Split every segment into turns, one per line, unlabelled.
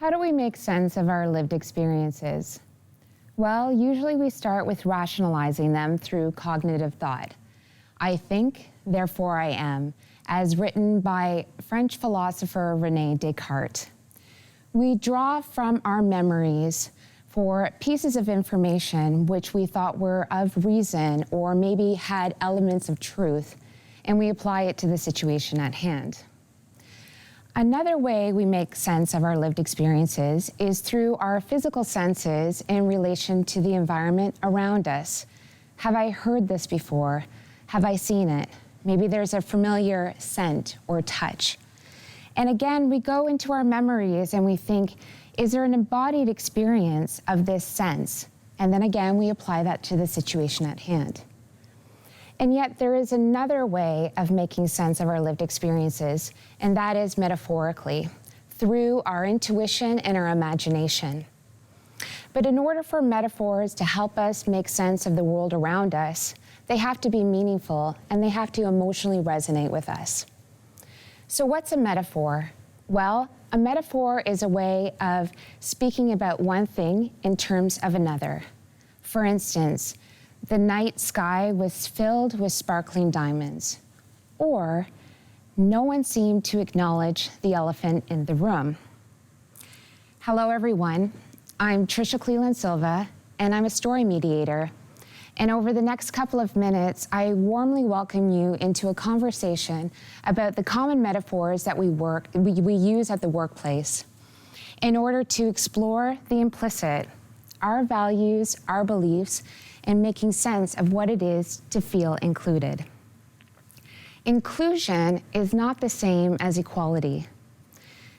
How do we make sense of our lived experiences? Well, usually we start with rationalizing them through cognitive thought. I think, therefore I am, as written by French philosopher René Descartes. We draw from our memories for pieces of information which we thought were of reason or maybe had elements of truth, and we apply it to the situation at hand. Another way we make sense of our lived experiences is through our physical senses in relation to the environment around us. Have I heard this before? Have I seen it? Maybe there's a familiar scent or touch. And again, we go into our memories and we think, is there an embodied experience of this sense? And then again, we apply that to the situation at hand. And yet there is another way of making sense of our lived experiences, and that is metaphorically, through our intuition and our imagination. But in order for metaphors to help us make sense of the world around us, they have to be meaningful and they have to emotionally resonate with us. So what's a metaphor? Well, a metaphor is a way of speaking about one thing in terms of another. For instance, the night sky was filled with sparkling diamonds, or no one seemed to acknowledge the elephant in the room. Hello, everyone. I'm Tricia Cleland Silva, and I'm a story mediator. And over the next couple of minutes, I warmly welcome you into a conversation about the common metaphors that we use at the workplace in order to explore the implicit, our values, our beliefs, and making sense of what it is to feel included. Inclusion is not the same as equality.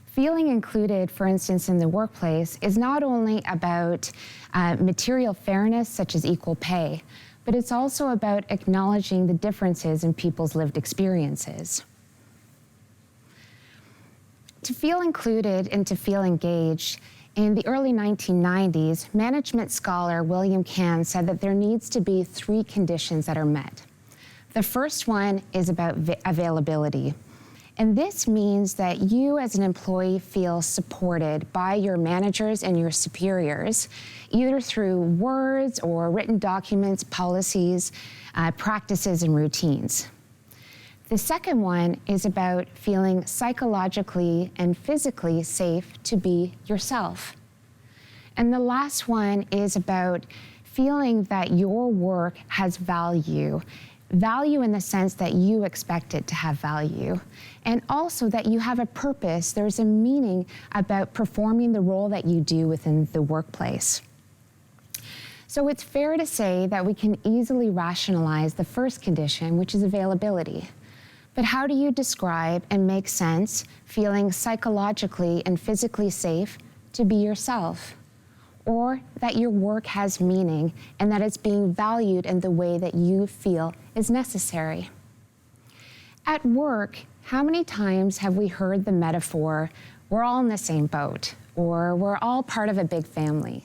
Feeling included, for instance, in the workplace, is not only about material fairness, such as equal pay, but it's also about acknowledging the differences in people's lived experiences. To feel included and to feel engaged, in the early 1990s, management scholar William Kahn said that there needs to be 3 conditions that are met. The first one is about availability. And this means that you as an employee feel supported by your managers and your superiors, either through words or written documents, policies, practices, and routines. The second one is about feeling psychologically and physically safe to be yourself. And the last one is about feeling that your work has value in the sense that you expect it to have value, and also that you have a purpose. There's a meaning about performing the role that you do within the workplace. So it's fair to say that we can easily rationalize the first condition, which is availability. But how do you describe and make sense feeling psychologically and physically safe to be yourself? Or that your work has meaning and that it's being valued in the way that you feel is necessary? At work, how many times have we heard the metaphor, we're all in the same boat, or we're all part of a big family?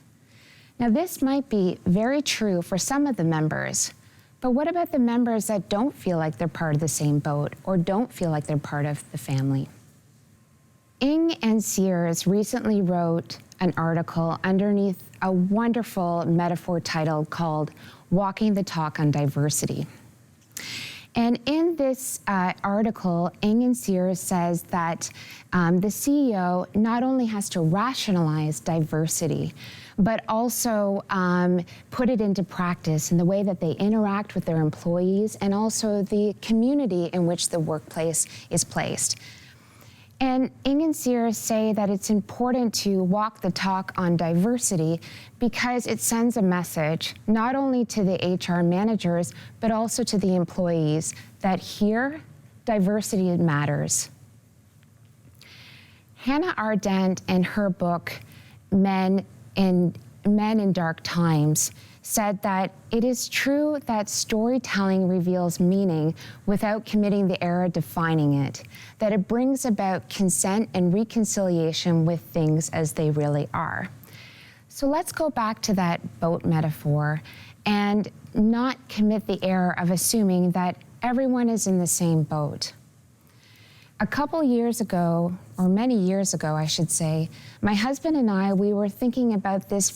Now, this might be very true for some of the members, but what about the members that don't feel like they're part of the same boat or don't feel like they're part of the family? Ng and Sears recently wrote an article underneath a wonderful metaphor titled called Walking the Talk on Diversity. And in this article, Ng and Sears says that the CEO not only has to rationalize diversity, but also put it into practice in the way that they interact with their employees and also the community in which the workplace is placed. And Ng and Sears say that it's important to walk the talk on diversity because it sends a message not only to the HR managers, but also to the employees that here, diversity matters. Hannah Ardent, in her book, Men in Dark Times, said that it is true that storytelling reveals meaning without committing the error of defining it, that it brings about consent and reconciliation with things as they really are. So let's go back to that boat metaphor and not commit the error of assuming that everyone is in the same boat. A couple years ago, or many years ago, I should say, my husband and I, we were thinking about this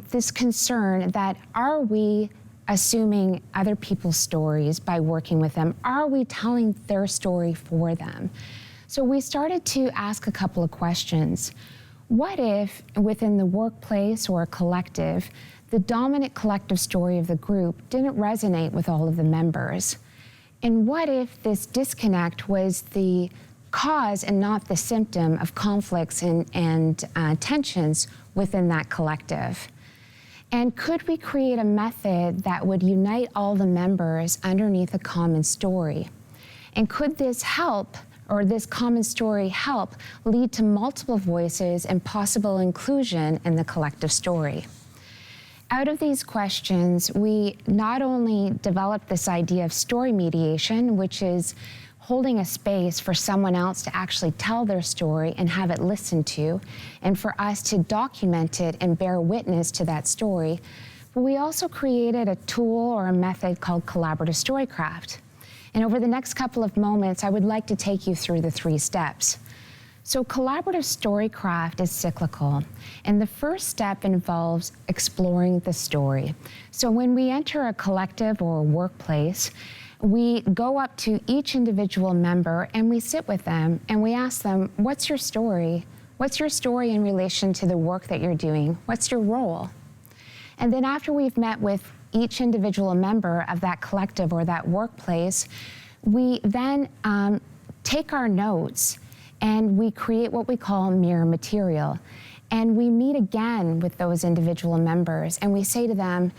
this concern that are we assuming other people's stories by working with them? Are we telling their story for them? So we started to ask a couple of questions. What if within the workplace or a collective, the dominant collective story of the group didn't resonate with all of the members? And what if this disconnect was the cause and not the symptom of conflicts and tensions within that collective? And could we create a method that would unite all the members underneath a common story? And could this help, or this common story help, lead to multiple voices and possible inclusion in the collective story? Out of these questions, we not only developed this idea of story mediation, which is holding a space for someone else to actually tell their story and have it listened to, and for us to document it and bear witness to that story, but we also created a tool or a method called collaborative storycraft. And over the next couple of moments, I would like to take you through the 3 steps. So collaborative storycraft is cyclical, and the first step involves exploring the story. So when we enter a collective or a workplace, we go up to each individual member and we sit with them and we ask them, what's your story? What's your story in relation to the work that you're doing? What's your role? And then after we've met with each individual member of that collective or that workplace, we then take our notes and we create what we call mirror material. And we meet again with those individual members and we say to them,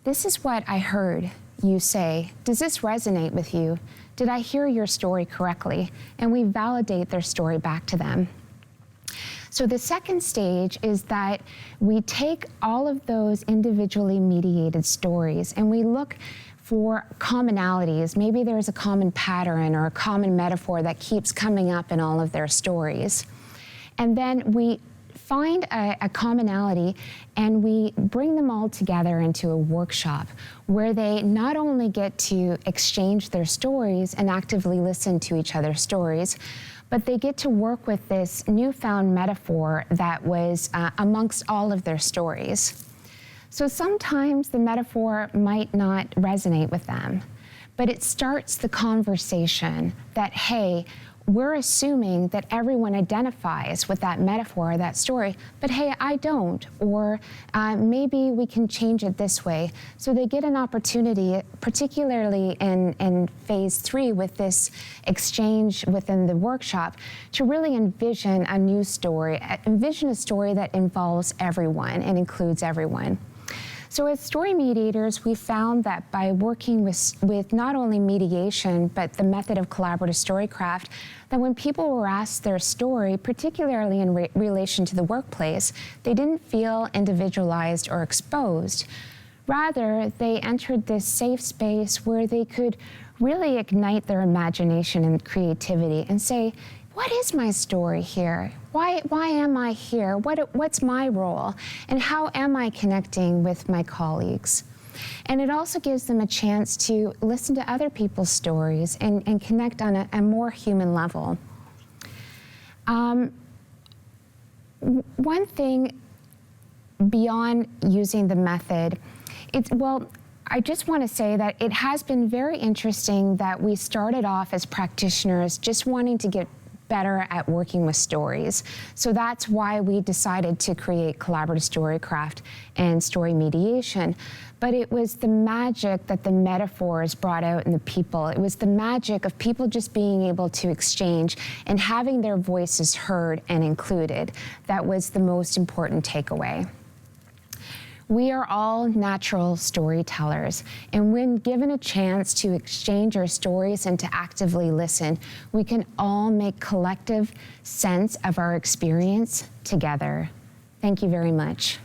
this is what I heard you say. Does this resonate with you? Did I hear your story correctly? And we validate their story back to them. So the second stage is that we take all of those individually mediated stories and we look for commonalities. Maybe there's a common pattern or a common metaphor that keeps coming up in all of their stories. And then we find a commonality and we bring them all together into a workshop where they not only get to exchange their stories and actively listen to each other's stories, but they get to work with this newfound metaphor that was amongst all of their stories. So sometimes the metaphor might not resonate with them, but it starts the conversation that, hey, we're assuming that everyone identifies with that metaphor or that story, but hey, I don't, or maybe we can change it this way. So they get an opportunity, particularly in phase 3 with this exchange within the workshop, to really envision a new story, envision a story that involves everyone and includes everyone. So as story mediators, we found that by working with not only mediation, but the method of collaborative storycraft, that when people were asked their story, particularly in relation to the workplace, they didn't feel individualized or exposed. Rather, they entered this safe space where they could really ignite their imagination and creativity and say, what is my story here? Why am I here? What's my role? And how am I connecting with my colleagues? And it also gives them a chance to listen to other people's stories and connect on a more human level. One thing beyond using the method, I just want to say that it has been very interesting that we started off as practitioners just wanting to get better at working with stories. So that's why we decided to create collaborative storycraft and story mediation. But it was the magic that the metaphors brought out in the people. It was the magic of people just being able to exchange and having their voices heard and included that was the most important takeaway. We are all natural storytellers, and when given a chance to exchange our stories and to actively listen, we can all make collective sense of our experience together. Thank you very much.